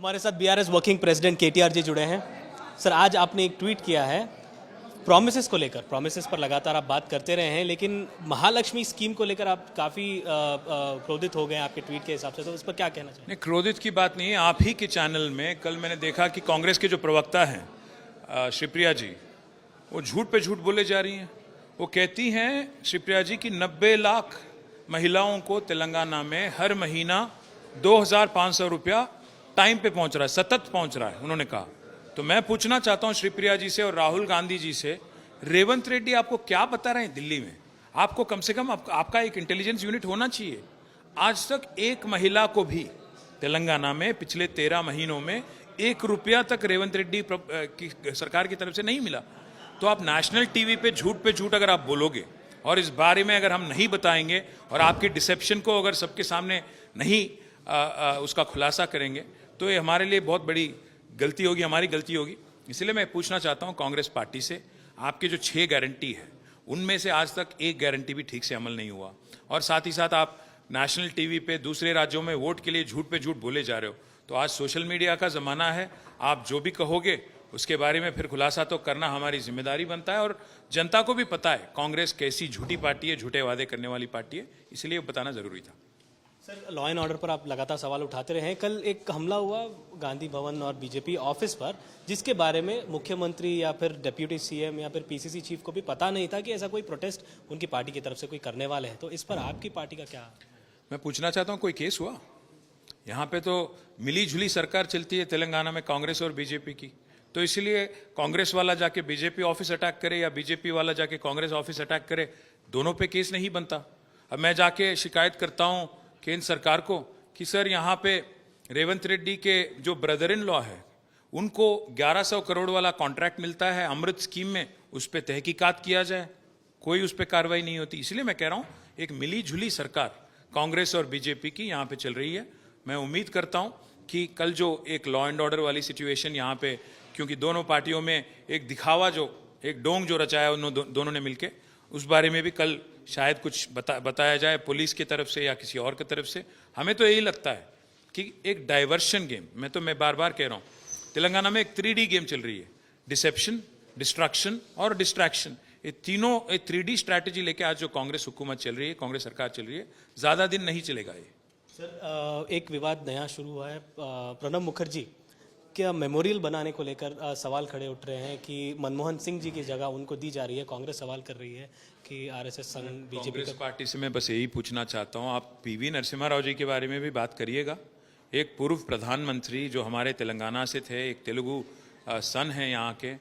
हमारे साथ BRS working president KTR जी जुड़े हैं। सर, आज आपने एक ट्वीट किया है प्रोमिसेस को लेकर। प्रोमिसेस पर लगातार आप बात करते रहे हैं, लेकिन महालक्ष्मी स्कीम को लेकर आप काफ़ी क्रोधित हो गए आपके ट्वीट के हिसाब से, तो उस पर क्या कहना चाहिए? नहीं, क्रोधित की बात नहीं है। आप ही के चैनल में कल मैंने देखा कि कांग्रेस के जो प्रवक्ता हैं शिवप्रिया जी, वो झूठ पे झूठ बोले जा रही हैं। वो कहती हैं शिवप्रिया जी कि 90 लाख महिलाओं को तेलंगाना में हर महीना 2,500 रुपया टाइम पे पहुंच रहा है, सतत पहुंच रहा है, उन्होंने कहा। तो मैं पूछना चाहता हूं श्रीप्रिया जी से और राहुल गांधी जी से, रेवंत रेड्डी आपको क्या बता रहे हैं दिल्ली में? आपको कम से कम आपका एक इंटेलिजेंस यूनिट होना चाहिए। आज तक एक महिला को भी तेलंगाना में पिछले 13 महीनों में 1 रुपया तक रेवंत रेड्डी की सरकार की तरफ से नहीं मिला। तो आप नेशनल टीवी पे झूठ अगर आप बोलोगे और इस बारे में अगर हम नहीं बताएंगे और आपकी डिसेप्शन को अगर सबके सामने नहीं उसका खुलासा करेंगे, तो ये हमारे लिए बहुत बड़ी गलती होगी, हमारी गलती होगी। इसलिए मैं पूछना चाहता हूं कांग्रेस पार्टी से, आपके जो 6 गारंटी है उनमें से आज तक एक गारंटी भी ठीक से अमल नहीं हुआ, और साथ ही साथ आप नेशनल टीवी पे दूसरे राज्यों में वोट के लिए झूठ पे झूठ बोले जा रहे हो। तो आज सोशल मीडिया का ज़माना है, आप जो भी कहोगे उसके बारे में फिर खुलासा तो करना हमारी जिम्मेदारी बनता है। और जनता को भी पता है कांग्रेस कैसी झूठी पार्टी है, झूठे वादे करने वाली पार्टी है, इसलिए बताना ज़रूरी था। सर, लॉ एंड ऑर्डर पर आप लगातार सवाल उठाते रहे हैं। कल एक हमला हुआ गांधी भवन और बीजेपी ऑफिस पर, जिसके बारे में मुख्यमंत्री या फिर डिप्यूटी सीएम या फिर पीसीसी चीफ को भी पता नहीं था कि ऐसा कोई प्रोटेस्ट उनकी पार्टी की तरफ से कोई करने वाले हैं। तो इस पर आपकी पार्टी का क्या? मैं पूछना चाहता हूं, कोई केस हुआ? यहाँ पे तो मिली जुली सरकार चलती है तेलंगाना में कांग्रेस और बीजेपी की, तो इसलिए कांग्रेस वाला जाके बीजेपी ऑफिस अटैक करे या बीजेपी वाला जाके कांग्रेस ऑफिस अटैक करे, दोनों पे केस नहीं बनता। अब मैं जाके शिकायत करता हूं केंद्र सरकार को कि सर यहाँ पे रेवंत रेड्डी के जो ब्रदर इन लॉ है उनको 1100 करोड़ वाला कॉन्ट्रैक्ट मिलता है अमृत स्कीम में, उस पर तहकीकात किया जाए, कोई उस पर कार्रवाई नहीं होती। इसलिए मैं कह रहा हूँ एक मिली जुली सरकार कांग्रेस और बीजेपी की यहाँ पे चल रही है। मैं उम्मीद करता हूँ कि कल जो एक लॉ एंड ऑर्डर वाली सिचुएशन यहाँ पे, क्योंकि दोनों पार्टियों में एक दिखावा, जो एक डोंग जो रचाया उन दोनों ने मिलके, उस बारे में भी कल शायद कुछ बताया जाए पुलिस की तरफ से या किसी और की तरफ से। हमें तो यही लगता है कि एक डाइवर्शन गेम, मैं बार बार कह रहा हूँ, तेलंगाना में एक 3D गेम चल रही है, डिसेप्शन, डिस्ट्रक्शन और डिस्ट्रैक्शन। ये तीनों एक 3D स्ट्रैटेजी लेके आज जो कांग्रेस हुकूमत चल रही है, कांग्रेस सरकार चल रही है, ज़्यादा दिन नहीं चलेगा ये। सर, एक विवाद नया शुरू हुआ है। प्रणब मुखर्जी क्या मेमोरियल बनाने को लेकर सवाल खड़े उठ रहे हैं कि मनमोहन सिंह जी की जगह उनको दी जा रही है। कांग्रेस सवाल कर रही है कि आरएसएस संघ बीजेपी कांग्रेस पार्टी से मैं बस यही पूछना चाहता हूं, आप पीवी नरसिम्हा राव जी के बारे में भी बात करिएगा। एक पूर्व प्रधानमंत्री जो हमारे तेलंगाना से थे, एक तेलुगु सन है यहाँ के,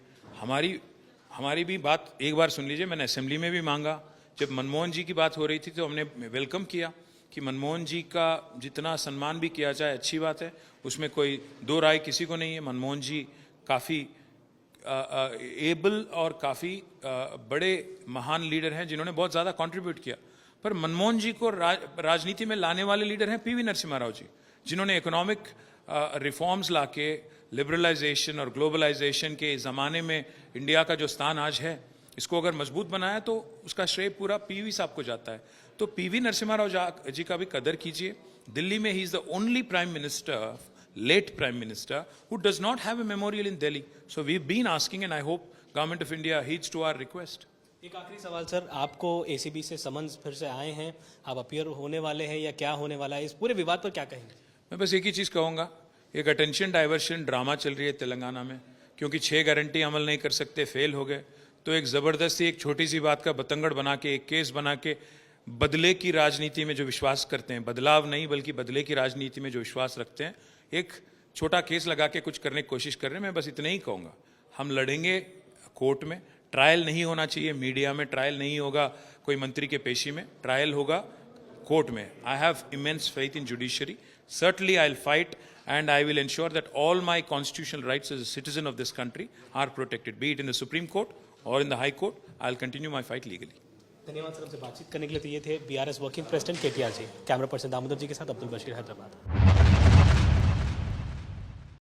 हमारी भी बात एक बार सुन लीजिए। मैंने असेंबली में भी मांगा, जब मनमोहन जी की बात हो रही थी तो हमने वेलकम किया कि मनमोहन जी का जितना सम्मान भी किया जाए अच्छी बात है, उसमें कोई दो राय किसी को नहीं है। मनमोहन जी काफ़ी एबल और काफ़ी बड़े महान लीडर हैं जिन्होंने बहुत ज़्यादा कंट्रीब्यूट किया। पर मनमोहन जी को राजनीति में लाने वाले लीडर हैं पीवी नरसिम्हा राव जी, जिन्होंने इकोनॉमिक रिफॉर्म्स लाके लिबरलाइजेशन और ग्लोबलाइजेशन के ज़माने में इंडिया का जो स्थान आज है, इसको अगर मजबूत बनाया तो उसका श्रेय पूरा पीवी साहब को जाता है। तो पीवी नरसिम्हा राव जी का भी कदर कीजिए। दिल्ली में he is the only prime minister, late prime minister, who does not have a memorial in Delhi. So we've been asking and I hope government of India heeds to our request. एक आखिरी सवाल sir, आपको ACB से summons फिर से आए हैं, आप अपीयर होने वाले हैं या क्या होने वाला है? इस पूरे विवाद पर क्या कहेंगे? मैं बस एक ही चीज़ कहूँगा, एक अटेंशन डाइवर्शन ड्रामा चल रही है तेलंगाना में, क्योंकि 6 गारंटी अमल नहीं कर सकते, फेल हो गए, तो एक ज़बरदस्ती एक छोटी सी बात का बतंगड़ बना के, एक केस बना के, बदले की राजनीति में जो विश्वास करते हैं, बदलाव नहीं बल्कि बदले की राजनीति में जो विश्वास रखते हैं, एक छोटा केस लगा के कुछ करने की कोशिश कर रहे हैं। मैं बस इतना ही कहूँगा, हम लड़ेंगे कोर्ट में, ट्रायल नहीं होना चाहिए मीडिया में, ट्रायल नहीं होगा कोई मंत्री के पेशी में, ट्रायल होगा कोर्ट में। I have immense faith in judiciary, certainly I will fight and I will ensure that all my constitutional rights as a citizen of this country are protected, be it in the Supreme Court or in the High Court. I'll continue my fight legally. धन्यवाद sir, हमसे बातचीत करने के लिए। तो ये थे BRS working president KTR जी। Camera person Damodar जी के साथ अब्दुल बशीर, हैदराबाद।